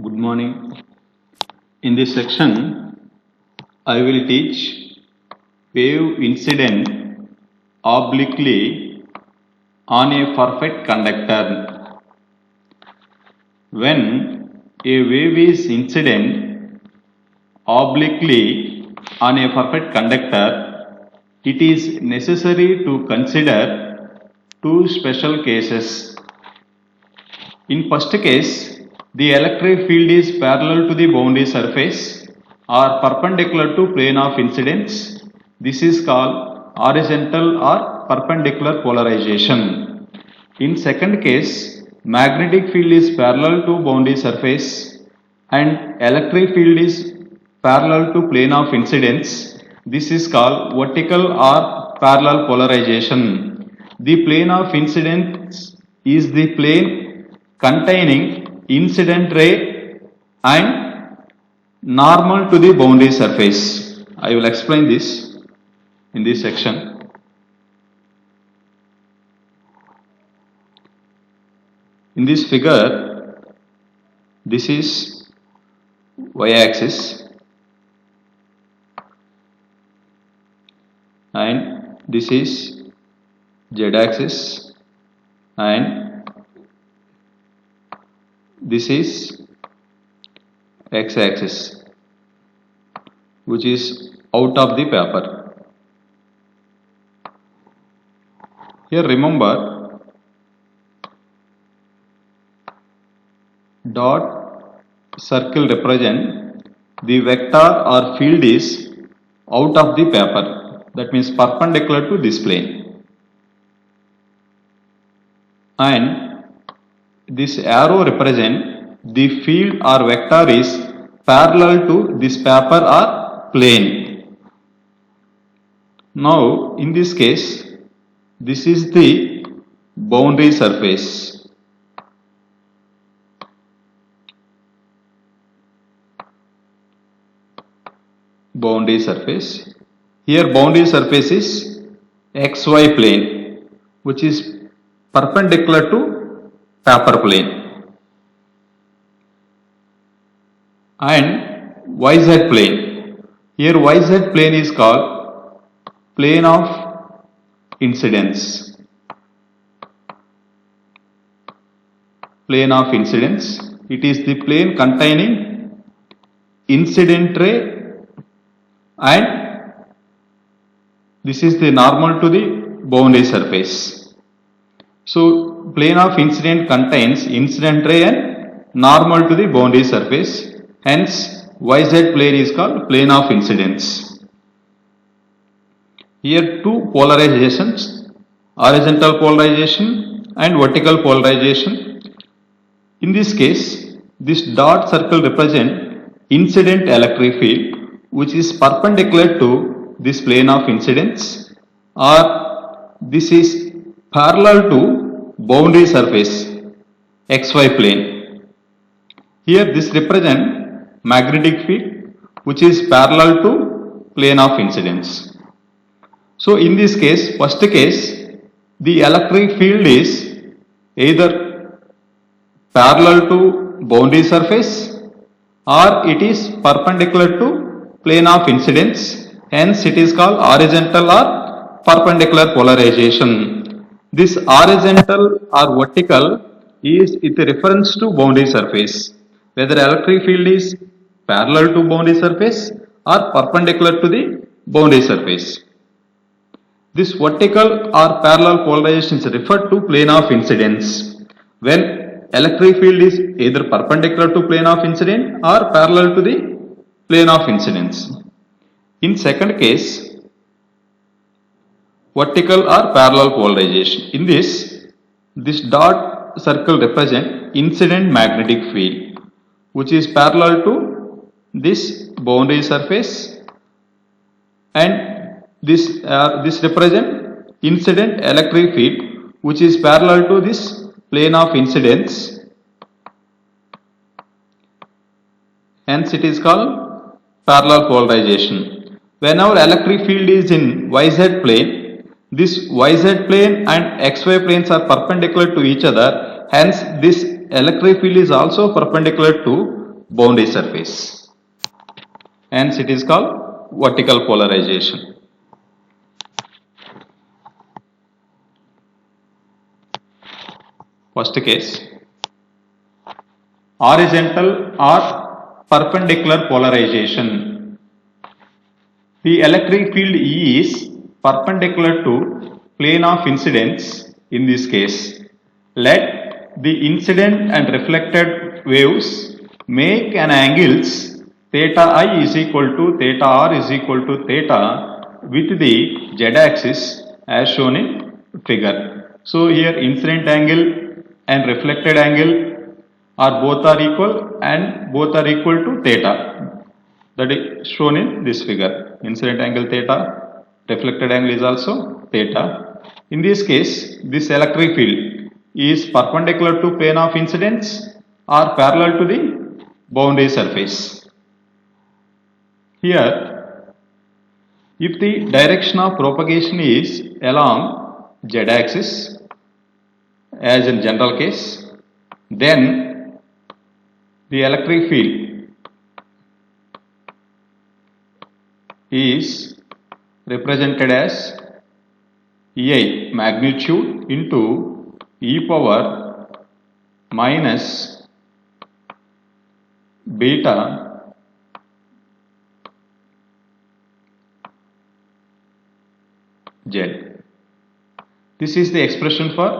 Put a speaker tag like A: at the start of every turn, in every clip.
A: Good morning. In this section, I will teach wave incident obliquely on a perfect conductor. When a wave is incident obliquely on a perfect conductor, it is necessary to consider two special cases. In first case, the electric field is parallel to the boundary surface or perpendicular to plane of incidence. This is called horizontal or perpendicular polarization. In second case, magnetic field is parallel to boundary surface and electric field is parallel to plane of incidence. This is called vertical or parallel polarization. The plane of incidence is the plane containing incident ray and normal to the boundary surface. I will explain this in this section. In this figure, this is y-axis and this is z-axis and this is x-axis, which is out of the paper. Here remember, dot circle represent the vector or field is out of the paper, that means perpendicular to this plane, and this arrow represent the field or vector is parallel to this paper or plane. Now in this case, this is the boundary surface. Boundary surface. Here boundary surface is XY plane, which is perpendicular to paper plane, and YZ plane. Here YZ plane is called plane of incidence. Plane of incidence. It is the plane containing incident ray and this is the normal to the boundary surface. So plane of incident contains incident ray and normal to the boundary surface. Hence, YZ plane is called plane of incidence. Here two polarizations, horizontal polarization and vertical polarization. In this case, this dot circle represent incident electric field, which is perpendicular to this plane of incidence, or this is parallel to boundary surface XY plane. Here this represent magnetic field, which is parallel to plane of incidence. So in this case, first case, the electric field is either parallel to boundary surface or it is perpendicular to plane of incidence. Hence it is called horizontal or perpendicular polarization. This horizontal or vertical is with reference to boundary surface, whether electric field is parallel to boundary surface or perpendicular to the boundary surface. This vertical or parallel polarization is referred to plane of incidence when electric field is either perpendicular to plane of incident or parallel to the plane of incidence. In second case, vertical or parallel polarization. In this dot circle represent incident magnetic field, which is parallel to this boundary surface, and this represent incident electric field, which is parallel to this plane of incidence. Hence it is called parallel polarization. Whenever electric field is in YZ plane, this YZ plane and XY planes are perpendicular to each other. Hence this electric field is also perpendicular to boundary surface. Hence it is called vertical polarization. First case, horizontal or perpendicular polarization. The electric field E is perpendicular to plane of incidence. In this case, let the incident and reflected waves make an angles theta I is equal to theta R is equal to theta with the z axis as shown in figure. So here incident angle and reflected angle are equal and both are equal to theta, that is shown in this figure. Incident angle theta, reflected angle is also theta. In this case, this electric field is perpendicular to plane of incidence or parallel to the boundary surface. Here, if the direction of propagation is along z-axis, as in general case, then the electric field is represented as EI magnitude into e power minus beta z. This is the expression for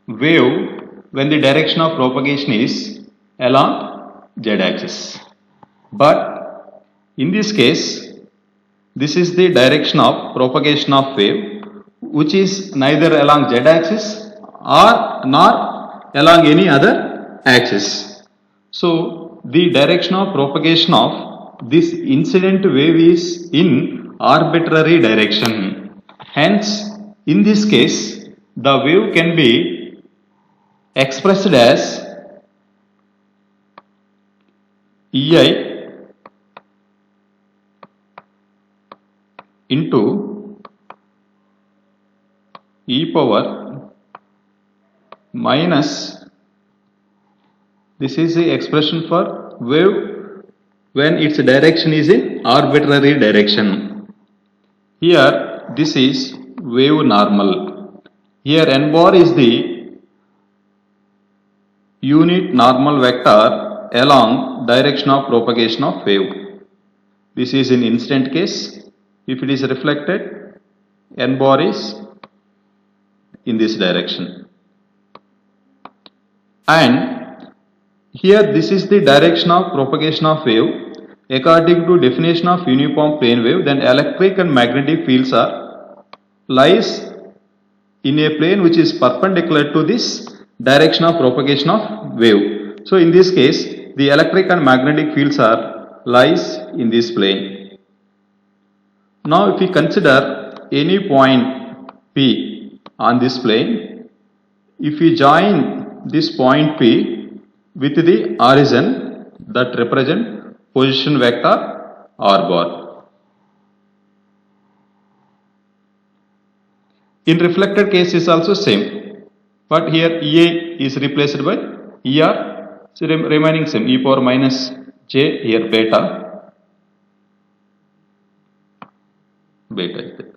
A: wave when the direction of propagation is along z-axis. But in this case, this is the direction of propagation of wave which is neither along z-axis or nor along any other axis. So the direction of propagation of this incident wave is in arbitrary direction. Hence, in this case, the wave can be expressed as EI into e power minus, this is the expression for wave when its direction is in arbitrary direction. Here this is wave normal. Here n bar is the unit normal vector along direction of propagation of wave. This is in incident case. If it is reflected, n bar is in this direction. And here this is the direction of propagation of wave. According to definition of uniform plane wave, then electric and magnetic fields are lies in a plane which is perpendicular to this direction of propagation of wave. So in this case, the electric and magnetic fields are lies in this plane. Now if we consider any point P on this plane, if we join this point P with the origin that represent position vector r bar. In reflected case is also same, but here EA is replaced by ER, so remaining same, e power minus j, here beta is there.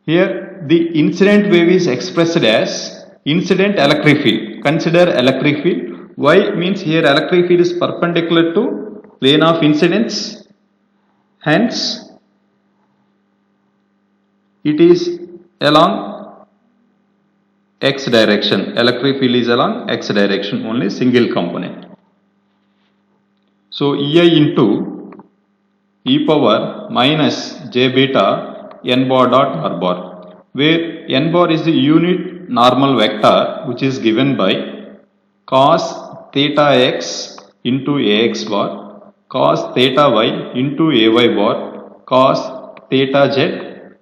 A: Here the incident wave is expressed as incident electric field. Consider electric field. Why? Means here electric field is perpendicular to plane of incidence. Hence, it is along x direction. Electric field is along x direction, only single component. So EI into e power minus j beta n bar dot r bar, where n bar is the unit normal vector which is given by cos theta x into ax bar, cos theta y into ay bar, cos theta z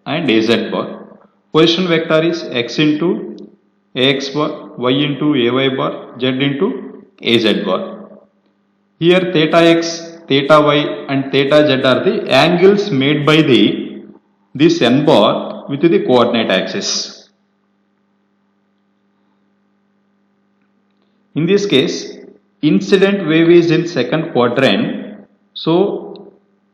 A: and az bar. Position vector is x into ax bar, y into ay bar, z into az bar. Here theta x, theta y and theta z are the angles made by this n bar with the coordinate axis. In this case, incident wave is in second quadrant, so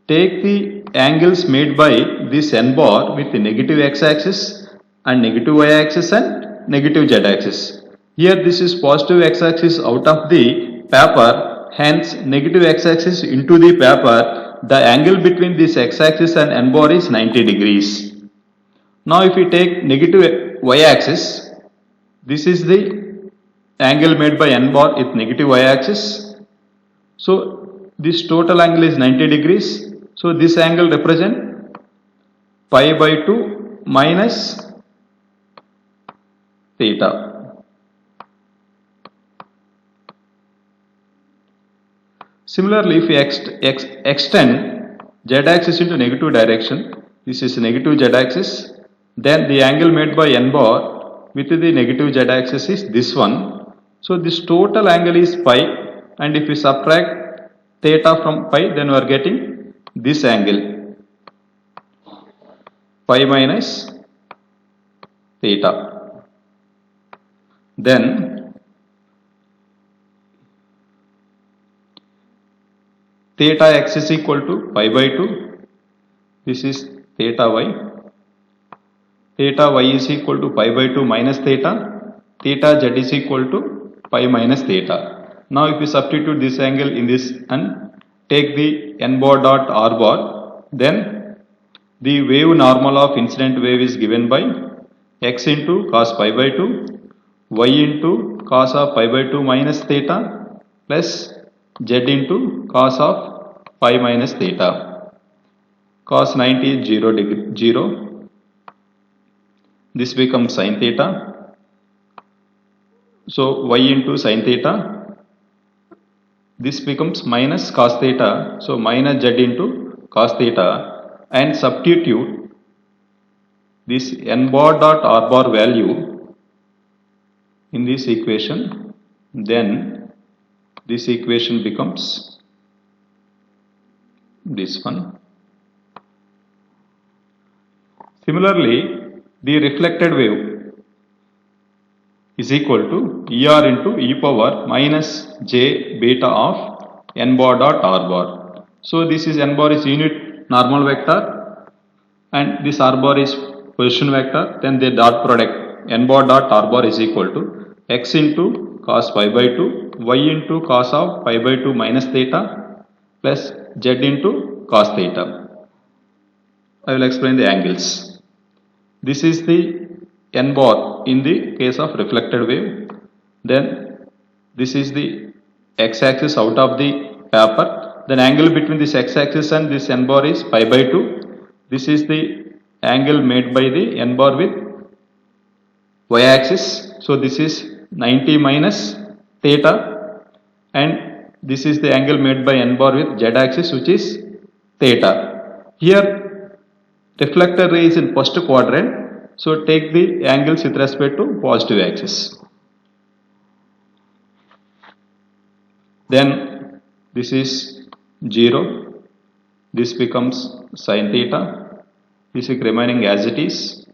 A: take the angles made by this n bar with the negative x-axis and negative y-axis and negative z-axis. Here this is positive x-axis out of the paper, hence negative x-axis into the paper. The angle between this x-axis and n bar is 90 degrees. Now if we take negative y-axis, this is the angle made by n bar with negative y-axis. So this total angle is 90 degrees. So this angle represent pi by 2 minus theta. Similarly, if we extend z-axis into negative direction, this is negative z-axis, then the angle made by n bar with the negative z-axis is this one. So this total angle is pi, and if we subtract theta from pi, then we are getting this angle, pi minus theta. Then theta x is equal to pi by 2. This is theta y. Theta y is equal to pi by 2 minus theta. Theta z is equal to pi minus theta. Now if we substitute this angle in this and take the n bar dot r bar, then the wave normal of incident wave is given by x into cos pi by 2, y into cos of pi by 2 minus theta plus z into cos of pi minus theta. Cos 90 is 0. This becomes sin theta. So y into sin theta, this becomes minus cos theta, so minus z into cos theta, and substitute this n bar dot r bar value in this equation, then this equation becomes this one. Similarly, the reflected wave is equal to ER into e power minus j beta of n bar dot r bar. So this is n bar is unit normal vector and this r bar is position vector, then the dot product n bar dot r bar is equal to x into cos pi by 2, y into cos of pi by 2 minus theta plus z into cos theta. I will explain the angles. This is the n bar in the case of reflected wave. Then this is the x-axis out of the paper. Then angle between this x-axis and this n bar is pi by 2. This is the angle made by the n bar with y-axis. So this is 90 minus theta, and this is the angle made by n bar with z-axis, which is theta. Here reflector ray is in first quadrant. So take the angles with respect to positive axis. Then this is 0. This becomes sin theta. This is remaining as it is.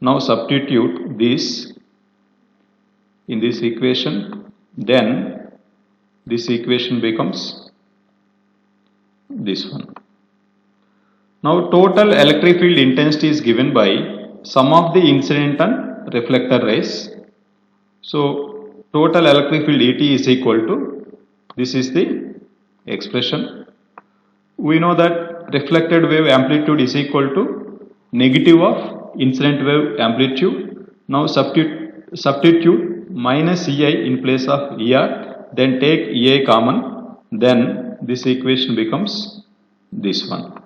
A: Now substitute this in this equation. Then this equation becomes this one. Now total electric field intensity is given by sum of the incident and reflector rays. So total electric field ET is equal to, this is the expression. We know that reflected wave amplitude is equal to negative of incident wave amplitude. Now substitute minus EI in place of ER, then take EI common, then this equation becomes this one.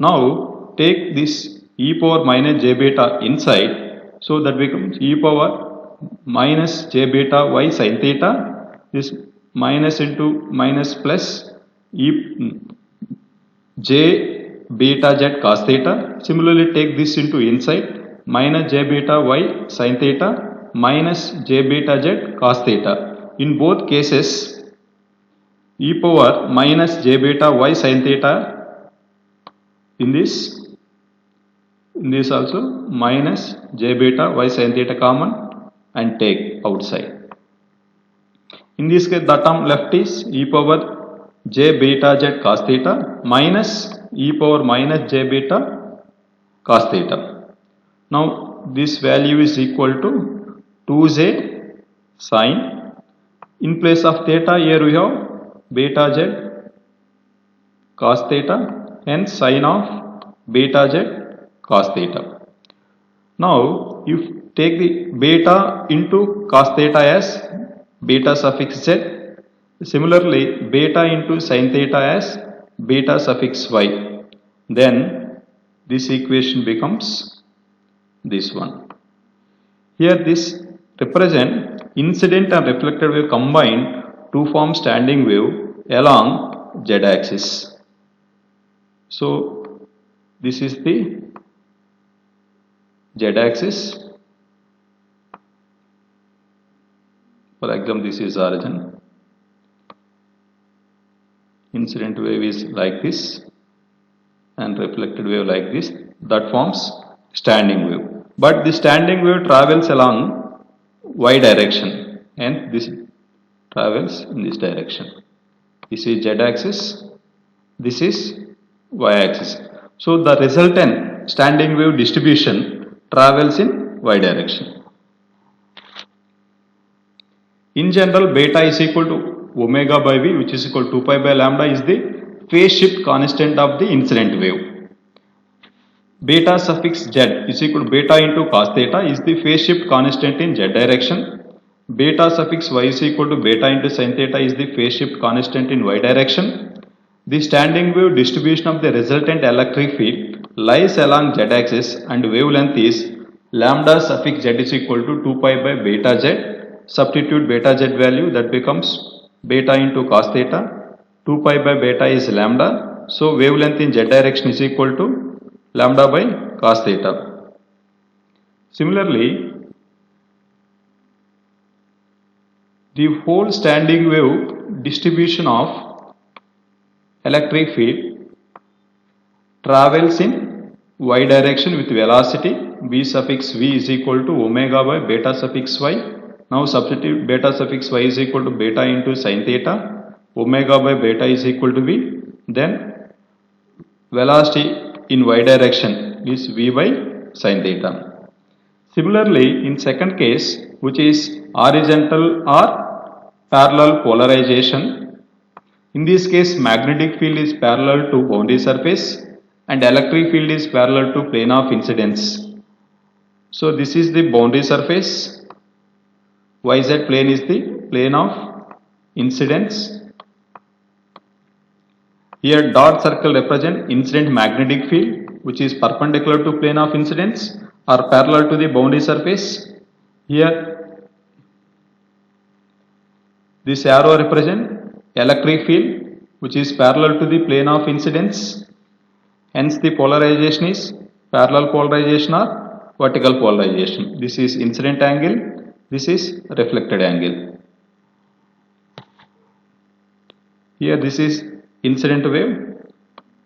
A: Now take this e power minus j beta inside, so that becomes e power minus j beta y sin theta, this minus into minus plus j beta z cos theta. Similarly take this into inside, minus j beta y sin theta minus j beta z cos theta. In both cases e power minus j beta y sin theta, in this also minus j beta y sin theta common and take outside. In this case, the term left is e power j beta z cos theta minus e power minus j beta cos theta. Now this value is equal to 2j sin. In place of theta, here we have beta z cos theta, hence sin of beta z cos theta. Now if take the beta into cos theta as beta suffix z, similarly beta into sin theta as beta suffix y, then this equation becomes this one. Here this represent incident and reflected wave combined to form standing wave along z-axis. So this is the z-axis. For example, this is origin. Incident wave is like this and reflected wave like this. That forms standing wave. But the standing wave travels along y direction and this travels in this direction. This is z-axis. This is y-axis. So the resultant standing wave distribution travels in y direction. In general, beta is equal to omega by v, which is equal to 2 pi by lambda, is the phase shift constant of the incident wave. Beta suffix z is equal to beta into cos theta is the phase shift constant in z direction. Beta suffix y is equal to beta into sin theta is the phase shift constant in y direction. The standing wave distribution of the resultant electric field lies along z-axis and wavelength is lambda suffix z is equal to 2 pi by beta z. Substitute beta z value, that becomes beta into cos theta. 2 pi by beta is lambda. So wavelength in z direction is equal to lambda by cos theta. Similarly, the whole standing wave distribution of electric field travels in y direction with velocity b suffix v is equal to omega by beta suffix y. Now substitute beta suffix y is equal to beta into sin theta, omega by beta is equal to v, then velocity in y direction is v by sin theta. Similarly, in second case, which is horizontal or parallel polarization, in this case magnetic field is parallel to boundary surface and electric field is parallel to plane of incidence. So this is the boundary surface, yz plane is the plane of incidence. Here dot circle represent incident magnetic field which is perpendicular to plane of incidence or parallel to the boundary surface. Here this arrow represent electric field which is parallel to the plane of incidence. Hence the polarization is parallel polarization or vertical polarization. This is incident angle, this is reflected angle. Here this is incident wave.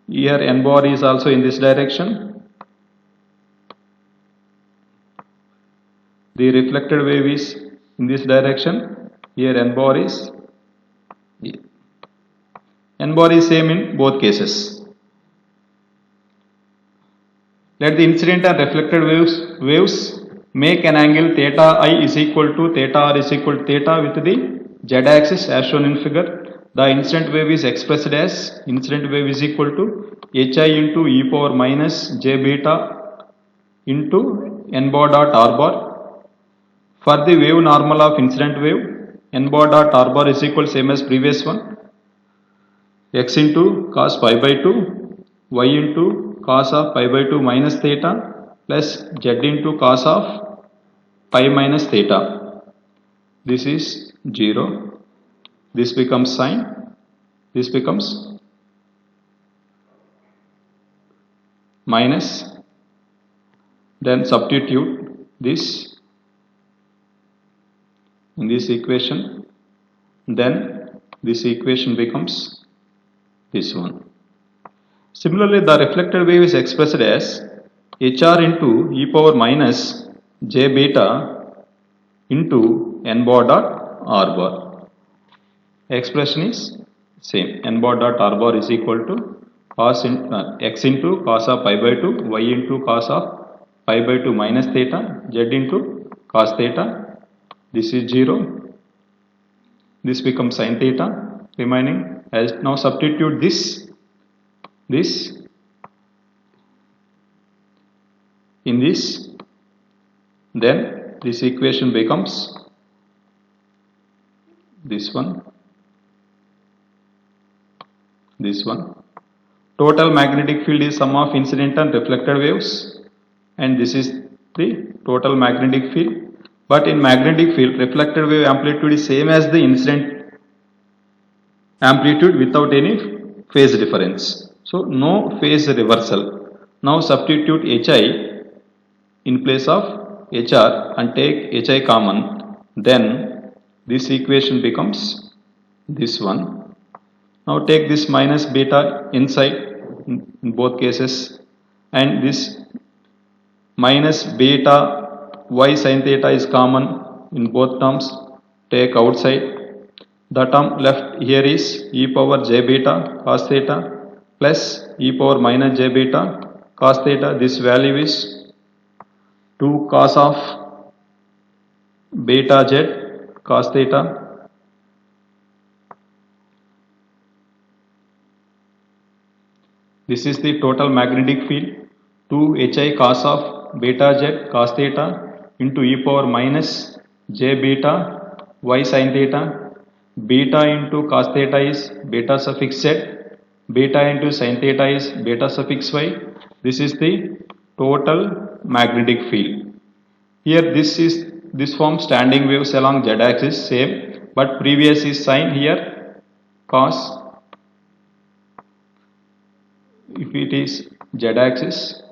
A: Here n bar is also in this direction. The reflected wave is in this direction. Here n bar is here. N bar is same in both cases. Let the incident and reflected waves make an angle theta I is equal to theta r is equal to theta with the z axis as shown in figure. The incident wave is expressed as incident wave is equal to hi into e power minus j beta into n bar dot r bar. For the wave normal of incident wave, n bar dot r bar is equal same as previous one, x into cos pi by 2, y into cos of pi by 2 minus theta plus z into cos of pi minus theta. This is 0. This becomes sine. This becomes minus. Then substitute this in this equation. Then this equation becomes this one. Similarly, the reflected wave is expressed as hr into e power minus j beta into n bar dot r bar. expression is same. N bar dot r bar is equal to cos x into cos of pi by 2, y into cos of pi by 2 minus theta, z into cos theta. This is 0. This becomes sin theta remaining. As now substitute this in this, then this equation becomes this one. Total magnetic field is sum of incident and reflected waves, and this is the total magnetic field. But in magnetic field, reflected wave amplitude is same as the incident amplitude without any phase difference. So no phase reversal. Now substitute HI in place of HR and take HI common. Then this equation becomes this one. Now take this minus beta inside in both cases, and this minus beta y sin theta is common in both terms. Take outside. The term left here is e power j beta cos theta plus e power minus j beta cos theta. This value is 2 cos of beta z cos theta. This is the total magnetic field, 2 Hi cos of beta z cos theta into e power minus j beta y sin theta. Beta into cos theta is beta suffix z, beta into sin theta is beta suffix y. This is the total magnetic field. Here this form standing waves along z axis same, but previous is sin, here cos. If it is z axis,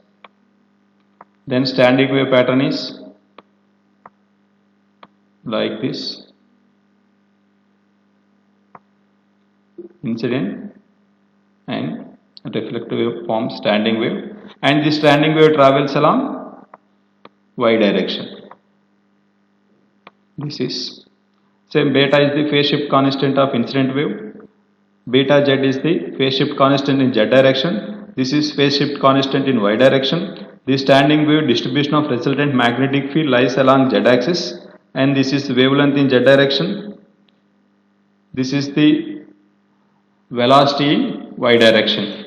A: then standing wave pattern is like this. Incident and reflective wave forms standing wave, and this standing wave travels along y direction. This is same. Beta is the phase shift constant of incident wave. Beta z is the phase shift constant in z direction. This is phase shift constant in y direction. The standing wave distribution of resultant magnetic field lies along z axis, and this is wavelength in z direction. This is the velocity in y direction.